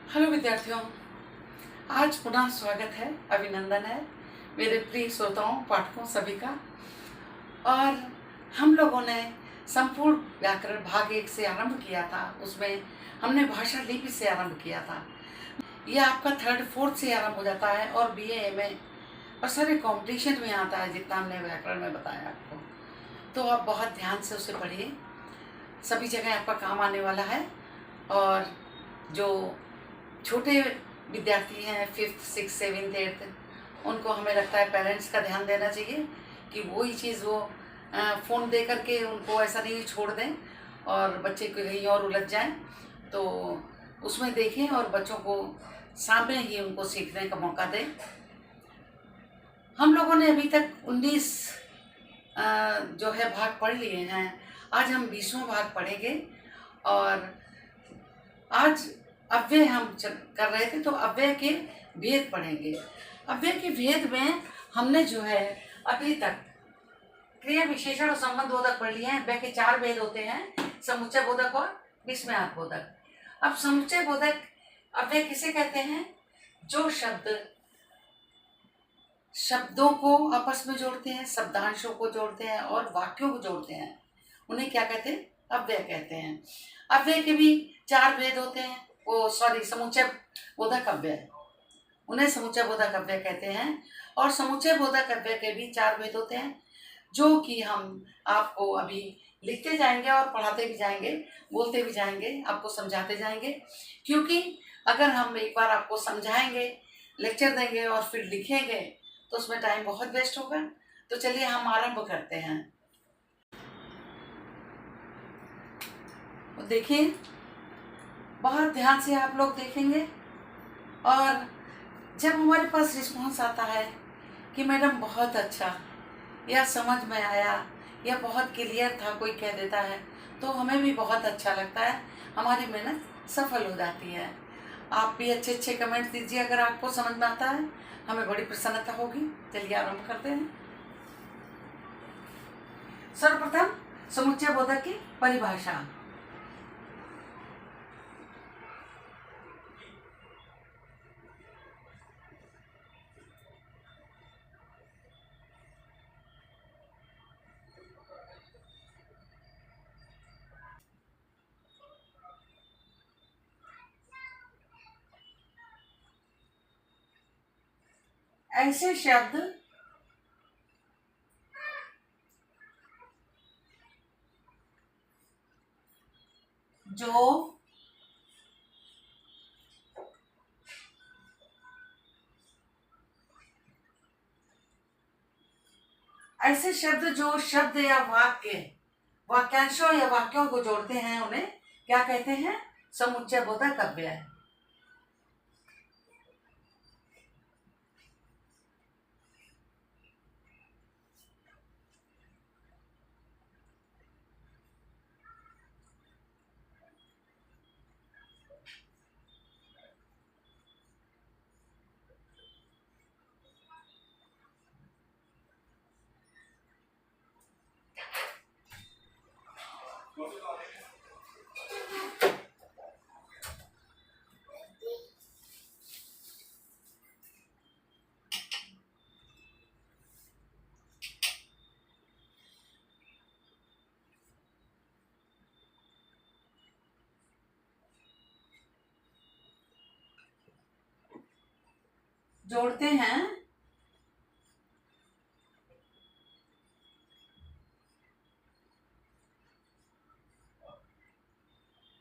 Hello विद्यार्थियों, आज पुनः स्वागत है, अभिनंदन है मेरे प्रिय श्रोताओं, पाठकों सभी का। और हम लोगों ने संपूर्ण व्याकरण भाग 1 से आरंभ किया था। उसमें हमने भाषा लिपि से आरंभ किया था। यह आपका 3rd 4th से आरंभ हो जाता है और BA MA और सारे कॉम्पिटिशन में आता है, जितना हमने व्याकरण में बताया आपको। तो आप बहुत ध्यान से उसे पढ़िए, सभी जगह आपका काम आने वाला है। और जो छोटे विद्यार्थी हैं 5th 6th 7th 8th, उनको हमें लगता है पेरेंट्स का ध्यान देना चाहिए कि वही चीज़ वो फ़ोन दे करके उनको ऐसा नहीं छोड़ दें और बच्चे को कहीं और उलझ जाएं। तो उसमें देखें और बच्चों को सामने ही उनको सीखने का मौका दें। हम लोगों ने अभी तक 19 जो है भाग पढ़ लिए हैं। आज हम 20वां भाग पढ़ेंगे। और आज अव्यय हम कर रहे थे, तो अव्यय के भेद पढ़ेंगे। अव्यय के भेद में हमने जो है अभी तक क्रिया विशेषण और संबंध बोधक पढ़ लिए हैं। अव्यय के 4 भेद होते हैं, समुच्चय बोधक और विस्मयार्थ बोधक। अब समुच्चय बोधक अव्यय किसे कहते हैं? जो शब्दों को आपस में जोड़ते हैं, शब्दांशों को जोड़ते हैं और वाक्यों को जोड़ते हैं, उन्हें क्या कहते हैं? अव्यय कहते हैं। अव्यय के भी 4 भेद होते हैं, समुच्चय बोधक अव्यय, उन्हें समुच्चय बोधक अव्यय कहते हैं। और समुच्चय बोधक अव्यय के भी 4 भेद होते हैं, जो कि हम आपको अभी लिखते जाएंगे और पढ़ाते भी जाएंगे, बोलते भी जाएंगे, आपको समझाते जाएंगे। क्योंकि अगर हम एक बार आपको समझाएंगे, लेक्चर देंगे और फिर लिखेंगे तो उसमें टाइम बहुत वेस्ट होगा। तो चलिए हम आरंभ करते हैं। देखिए, बहुत ध्यान से आप लोग देखेंगे और जब हमारे पास रिस्पॉन्स आता है कि मैडम बहुत अच्छा, या समझ में आया, या बहुत क्लियर था, कोई कह देता है, तो हमें भी बहुत अच्छा लगता है, हमारी मेहनत सफल हो जाती है। आप भी अच्छे अच्छे कमेंट्स दीजिए अगर आपको समझ में आता है, हमें बड़ी प्रसन्नता होगी। चलिए आरंभ करते हैं। सर्वप्रथम समुच्चय बोधक की परिभाषा। ऐसे शब्द जो शब्द या वाक्यांशों या वाक्यों को जोड़ते हैं, उन्हें क्या कहते हैं? समुच्चय बोधक अव्यय। जोड़ते हैं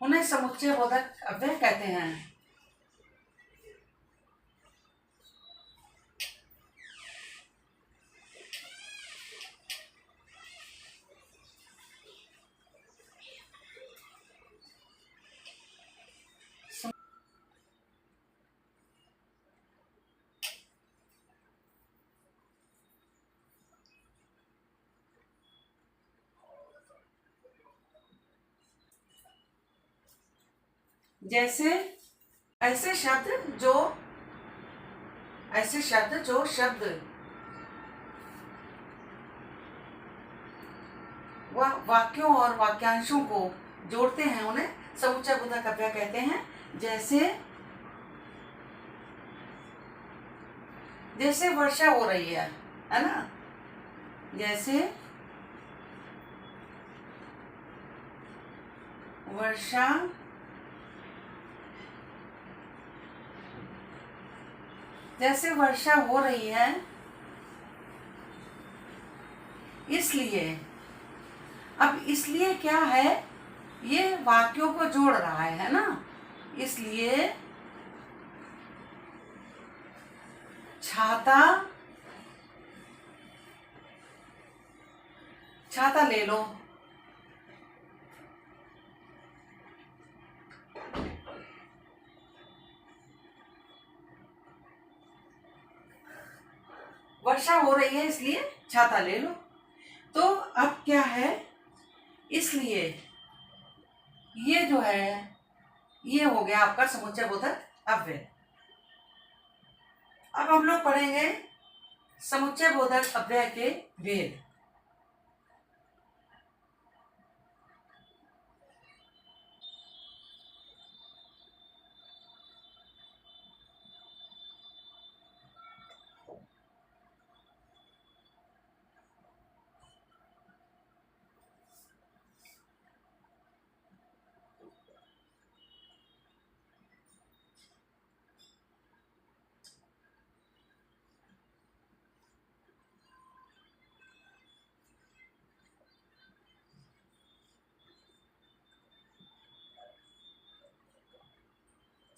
उन्हें समुच्चय बोधक अव्यय कहते हैं। जैसे ऐसे शब्द जो शब्द वाक्यों और वाक्यांशों को जोड़ते हैं, उन्हें समुच्चय बोधक अव्यय कहते हैं। जैसे जैसे वर्षा हो रही है ना, जैसे वर्षा जैसे वर्षा हो रही है, इसलिए। अब इसलिए क्या है, ये वाक्यों को जोड़ रहा है ना। इसलिए छाता छाता ले लो। वर्षा हो रही है इसलिए छाता ले लो। तो अब क्या है, इसलिए ये जो है, ये हो गया आपका समुच्चय बोधक अव्यय। अब हम लोग पढ़ेंगे समुच्चय बोधक अव्यय के भेद।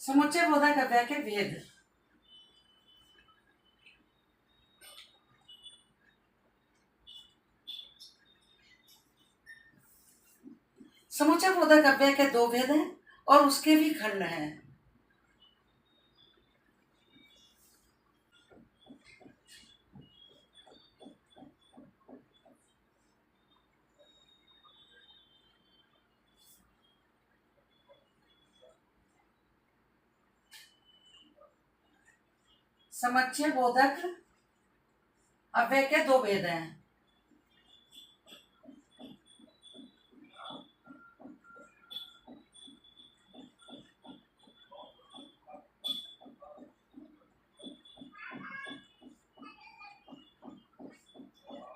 समुच्चय बोधक अव्यय के भेद। समुच्चय बोधक अव्यय के दो भेद हैं और उसके भी खंड हैं। समुच्चय बोधक अव्यय के दो भेद हैं।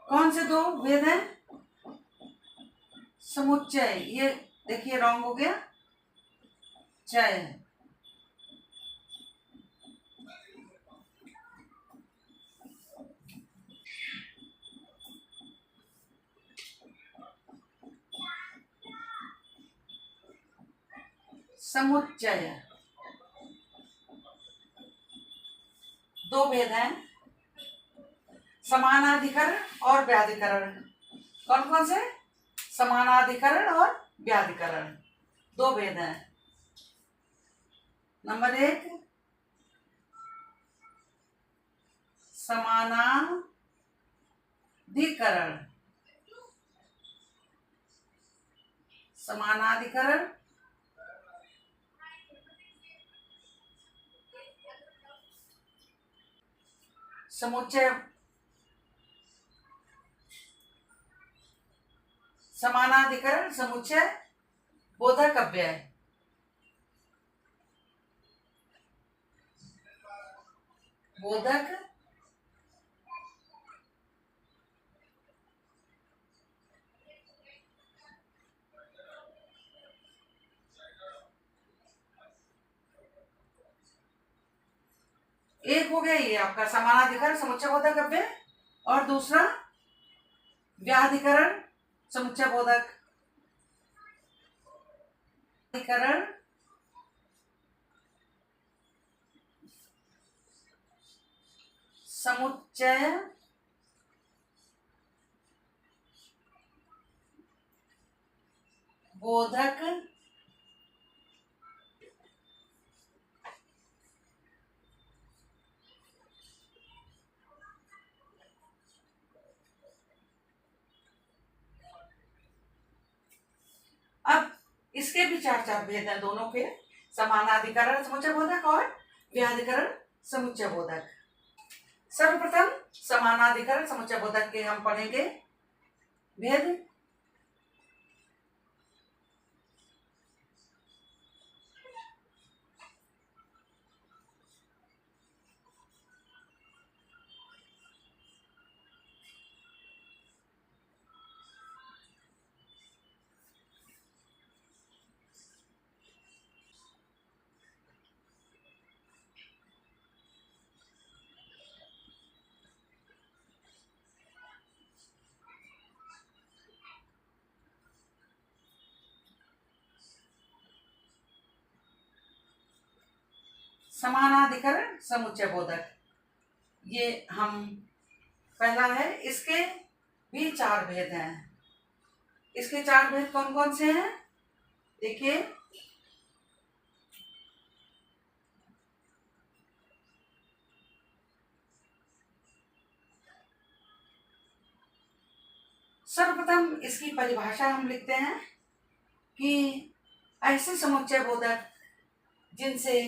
कौन से दो भेद हैं? समुच्चय, ये देखिए रॉन्ग हो गया, चय। समुच्चय दो भेद हैं, समानाधिकरण और व्याधिकरण। कौन कौन से? समानाधिकरण और व्याधिकरण, दो भेद हैं। नंबर एक, समानाधिकरण। समानाधिकरण समुच्चय, समानाधिकरण समुच्चय बोधक अव्यय। बोधक एक हो गया ये आपका समानाधिकरण समुच्चय बोधक अव्यय, और दूसरा व्याधिकरण समुच्चय बोधक अधिकरण समुच्चय बोधक अब इसके भी चार चार भेद हैं दोनों के, समानाधिकरण समुच्चय बोधक और व्याधिकरण समुच्चय बोधक। सर्वप्रथम समानाधिकरण समुच्चय बोधक के हम पढ़ेंगे भेद। समानाधिकरण समुच्चय बोधक, ये हम पहला है। इसके भी 4 भेद हैं। इसके 4 भेद कौन कौन से हैं? देखिए, सर्वप्रथम इसकी परिभाषा हम लिखते हैं कि ऐसे समुच्चय बोधक जिनसे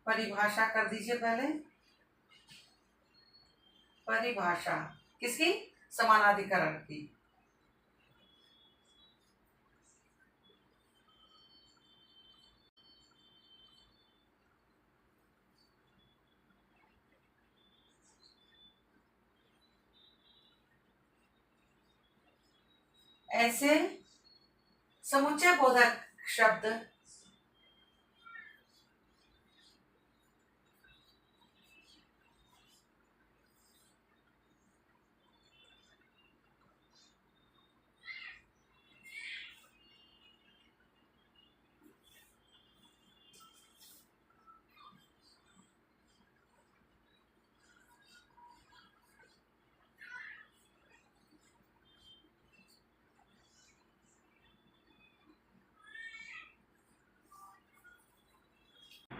परिभाषा कर दीजिए पहले। परिभाषा किसकी? समानाधिकरण की। ऐसे समुच्चय बोधक शब्द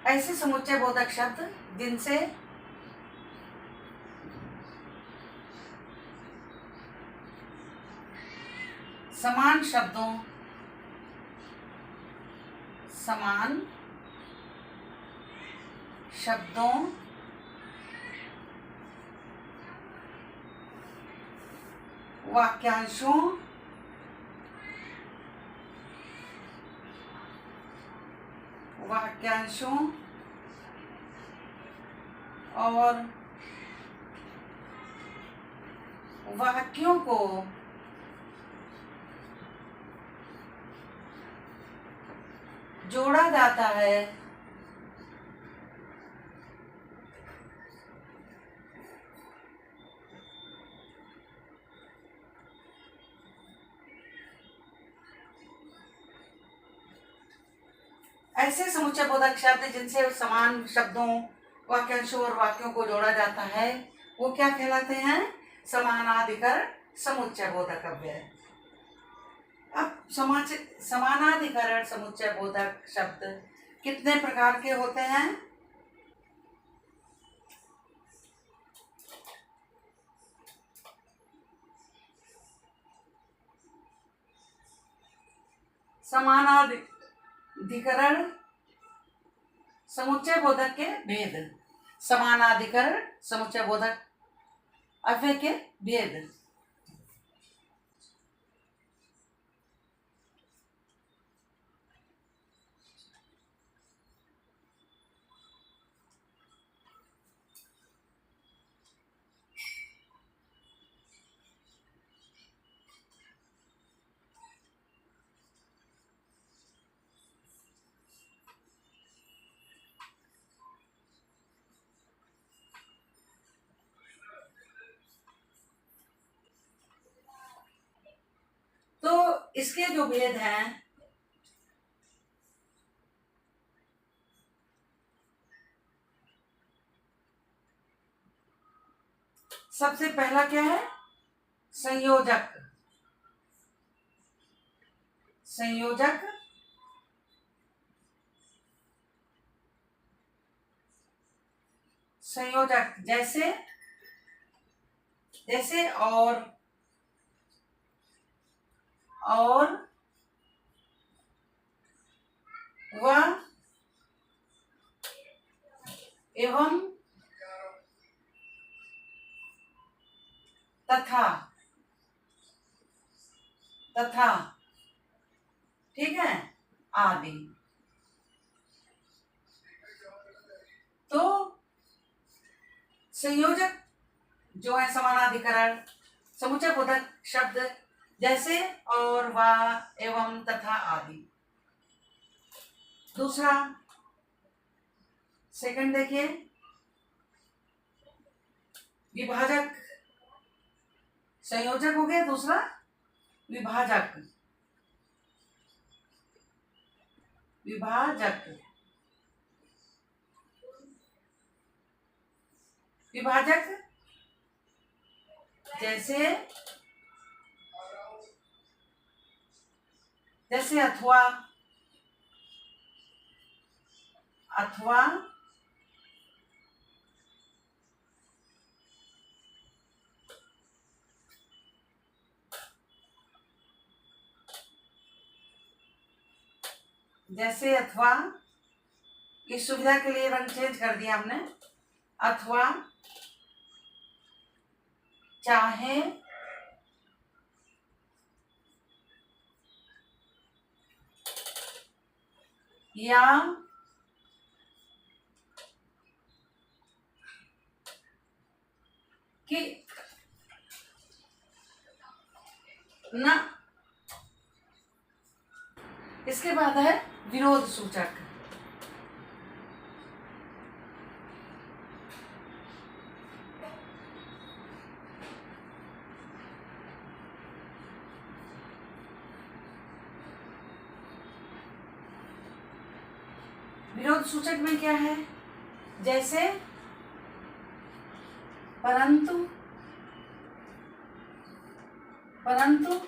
ऐसे समुच्चय बोधक शब्द जिनसे समान शब्दों वाक्यांशों और वाक्यों को जोड़ा जाता है। ऐसे समुच्चय बोधक शब्द जिनसे समान शब्दों, वाक्यांशों और वाक्यों को जोड़ा जाता है वो क्या कहलाते हैं? समानाधिकरण समुच्चय बोधक अव्यय। अब समानाधिकरण समुच्चय बोधक शब्द कितने प्रकार के होते हैं? समानाधिकरण समुच्चय बोधक के भेद। समानाधिकरण समुच्चय बोधक अव्यय के भेद। तो इसके जो भेद हैं, सबसे पहला क्या है? संयोजक। संयोजक जैसे और वह एवं तथा ठीक है, आदि। तो संयोजक जो है समानाधिकरण समुच्चय बोधक शब्द जैसे और वह एवं तथा आदि। दूसरा सेकंड देखिए, विभाजक। संयोजक हो गया, दूसरा विभाजक। विभाजक, विभाजक जैसे जैसे अथवा, अथवा, जैसे अथवा, इस सुविधा के लिए रंग चेंज कर दिया हमने, अथवा, चाहे, या, कि, न। इसके बाद है विरोध सूचक। विरोध सूचक में क्या है? जैसे परंतु, परंतु,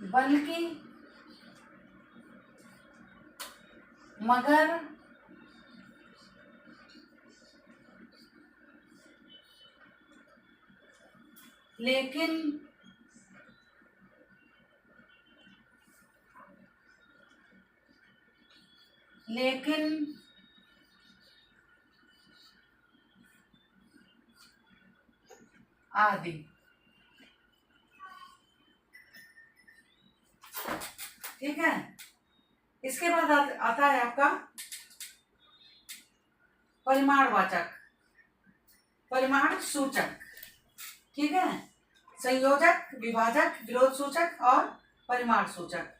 बल्कि, मगर, लेकिन, लेकिन, आदि। ठीक है। इसके बाद आता है आपका परिमाणवाचक, परिमाण सूचक। ठीक है। संयोजक, विभाजक, विरोध सूचक और परिमाण सूचक।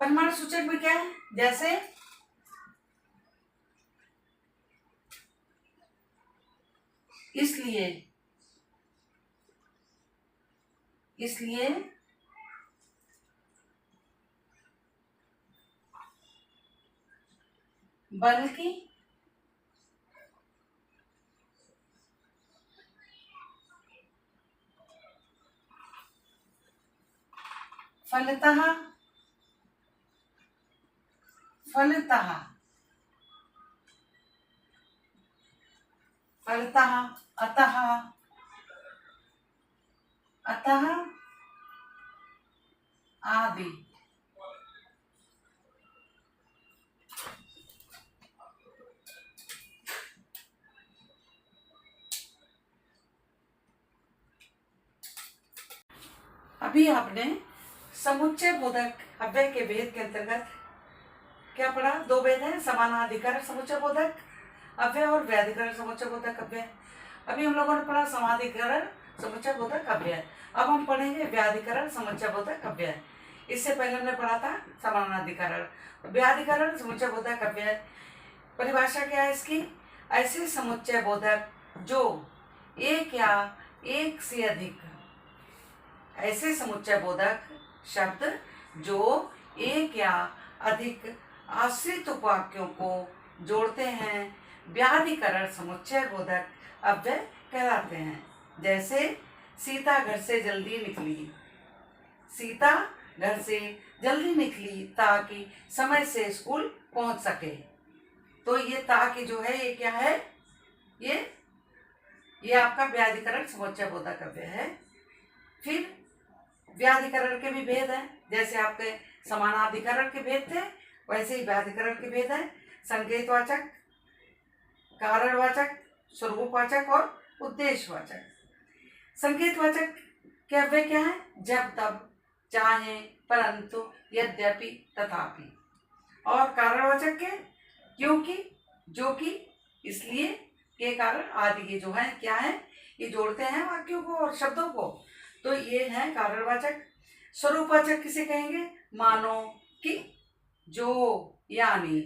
परिमाण सूचक में क्या है? जैसे इसलिए, इसलिए, बल्कि, फलतः, फलतः, फलतः, अतः, अतः, आदि। अभी आपने समुच्चय बोधक अव्यय के भेद के अंतर्गत क्या पढ़ा? दो भेद है, समानाधिकरण समुच्चय बोधक अव्यय और व्याधिकरण समुच्चय बोधक अव्यय। अभी हम लोगों ने पढ़ा समाधिकरण समुच्चय बोधक अव्यय। अब हम पढ़ेंगे व्याधिकरण समुच्चय बोधक अव्यय। इससे पहले हमने पढ़ा था समानाधिकरण। व्याधिकरण समुच्चय बोधक अव्यय परिभाषा क्या है इसकी? ऐसे समुच्चय बोधक जो एक या एक से अधिक, ऐसे समुच्चय बोधक शब्द जो एक या अधिक आश्रित उपवाक्यों को जोड़ते हैं व्याधिकरण समुच्चय बोधक अव्यय कहलाते हैं। जैसे सीता घर से जल्दी निकली, सीता घर से जल्दी निकली ताकि समय से स्कूल पहुंच सके। तो ये ताकि जो है ये क्या है? ये आपका व्याधिकरण समुच्चय बोधक अव्यय है। फिर व्याधिकरण के भी भेद हैं। जैसे आपके समानाधिकरण के भेद थे वैसे ही व्याधिकरण के भेद हैं। संकेतवाचक, कारणवाचक, स्वरूपवाचक और उद्देश्यवाचक। संकेतवाचक के अव्यय क्या है? जब, तब, चाहे, परंतु, यद्यपि, तथापि। और कारणवाचक के क्योंकि, जो कि, इसलिए, के कारण, आदि। ये जो है क्या है? ये जोड़ते हैं वाक्यों को और शब्दों को। तो ये है कारणवाचक। स्वरूपवाचक किसे कहेंगे? मानो कि, जो, यानी,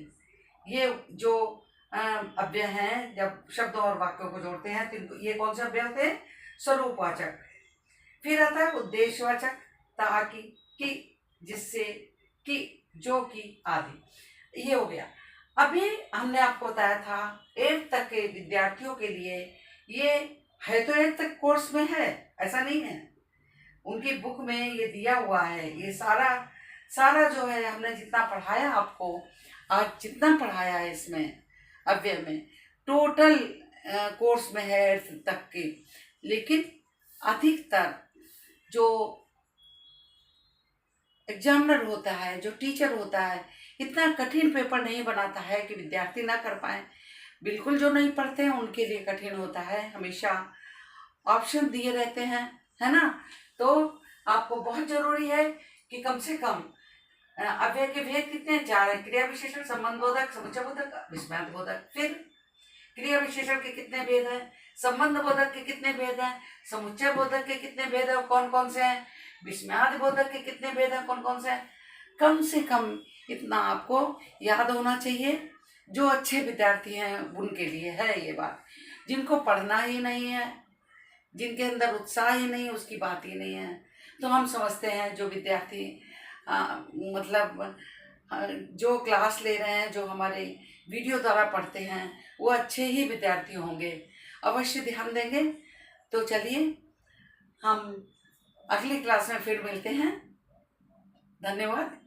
ये जो अव्यय हैं, जब शब्दों और वाक्यों को जोड़ते हैं तो इनको, ये कौन से अव्यय होते हैं? स्वरूपवाचक। फिर आता है उद्देश्यवाचक, ताकि, कि, जिससे, कि, जो, कि आदि। ये हो गया। अभी हमने आपको बताया था 8th तक के विद्यार्थियों के लिए ये है, तो 8th तक कोर्स में है, ऐसा नहीं है। उनकी बुक में ये दिया हुआ है। ये सारा सारा जो है हमने जितना पढ़ाया आपको, आज जितना पढ़ाया है इसमें अव्यय में, टोटल कोर्स में है 8th तक के। लेकिन अधिकतर जो एग्जामिनर होता है, जो टीचर होता है, इतना कठिन पेपर नहीं बनाता है कि विद्यार्थी ना कर पाए। बिल्कुल जो नहीं पढ़ते हैं उनके लिए कठिन होता है। हमेशा ऑप्शन दिए रहते हैं, है ना। तो आपको बहुत जरूरी है कि कम से कम अव्यय के भेद कितने? 4 हैं। क्रिया विशेषण, संबंध बोधक, समुच्चय बोधक, विस्मयार्थ बोधक। फिर क्रिया विशेषण के कितने भेद हैं? संबंध बोधक के कितने भेद हैं? समुच्चय बोधक के कितने भेद हैं, कौन कौन से हैं? विस्मयार्थ बोधक के कितने भेद हैं, कौन कौन से हैं? कम से कम इतना आपको याद होना चाहिए। जो अच्छे विद्यार्थी हैं उनके लिए है ये बात। जिनको पढ़ना ही नहीं है, जिनके अंदर उत्साह ही नहीं, उसकी बात ही नहीं है। तो हम समझते हैं जो विद्यार्थी मतलब जो क्लास ले रहे हैं, जो हमारे वीडियो द्वारा पढ़ते हैं, वो अच्छे ही विद्यार्थी होंगे, अवश्य ध्यान देंगे। तो चलिए हम अगली क्लास में फिर मिलते हैं। धन्यवाद।